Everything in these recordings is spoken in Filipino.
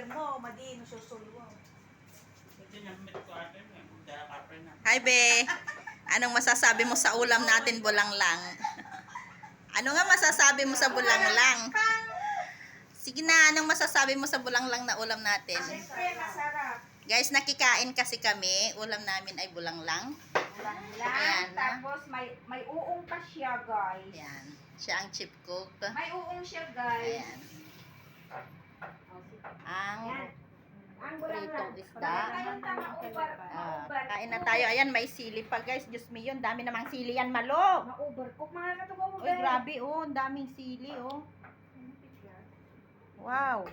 order mo, madi no susulwa. Hi, be. Anong masasabi mo sa ulam natin, bulanglang? Ano nga masasabi mo sa bulanglang? Sige na, anong masasabi mo sa bulanglang na ulam natin? Siyempre, masarap. Guys, nakikain kasi kami. Ulam namin ay bulanglang. Lang, tapos may uong pa siya, guys. Ayan. Siya ang chip cook. May uong siya, guys. Ayan. Ang Ang pritong isda. Maubar. Kain na tayo. Ayan, may sili pa, guys. Diyos me yun. Dami namang sili yan, malo. Maubar-cook. Mga natugaw mo, Uy, grabe, oh. Ang daming sili, oh. Wow.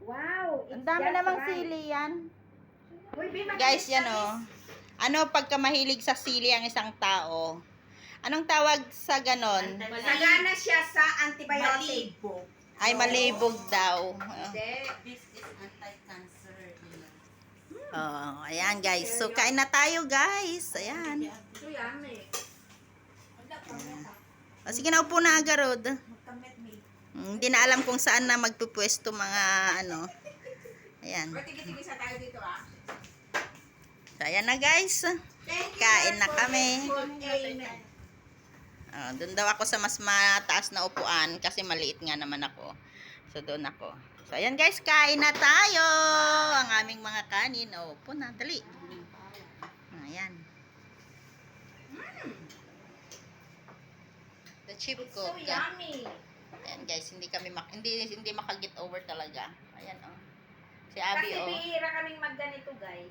Wow. Ang dami namang sili yan. Uy, Guys, yan, oh. Ano, pagka mahilig sa sili ang isang tao? Anong tawag sa ganon? Sagana siya sa antibiotic. Ay, malibog daw. This is anti-cancer. Oh, ayan, guys. So, kain na tayo, guys. Ayan. Ito yan, eh. O, sige na, upo na, Agarod. Magkamit, me. Hindi na alam kung saan na magpupwesto mga ano. Ayan. Sige sa tayo dito, ah. So, ayan na, guys. Kain na kami. Amen. Oh, doon daw ako sa mas mataas na upuan kasi maliit nga naman ako. So, doon ako. So, ayan, guys. Kain na tayo. Ang aming mga kanin. Oh, upo na. Dali. Ayan. The chip It's cook. so yummy. Ayan, guys. Hindi kami hindi maka-get over talaga. Ayan, oh. Si Abby, Kasi oh. bihira kaming magganito, guys.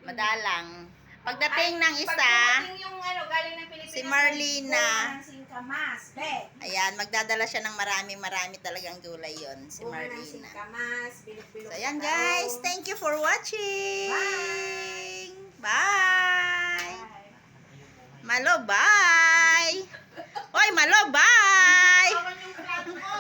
Madalang. Pagdating ng isa, pagdating yung ano, galing ng Pilipinas, si Marlina. ng singkamas, be. Ayan, magdadala siya ng marami talagang gulay yon si Bunga ng Marlina. singkamas, bilog-bilog. So, ayan, na guys. tao. Thank you for watching. Bye. Bye. Bye. Malo, bye. Hoy, Malo, bye. Awan yung plato mo.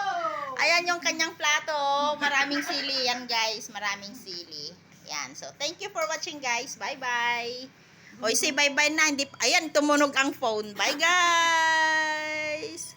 Ayan yung kanyang plato. Maraming sili yan, guys. Maraming sili. Yan. So, thank you for watching, guys. Bye-bye. Hoy, say bye-bye na. Hindi, ayan, tumunog ang phone. Bye, guys.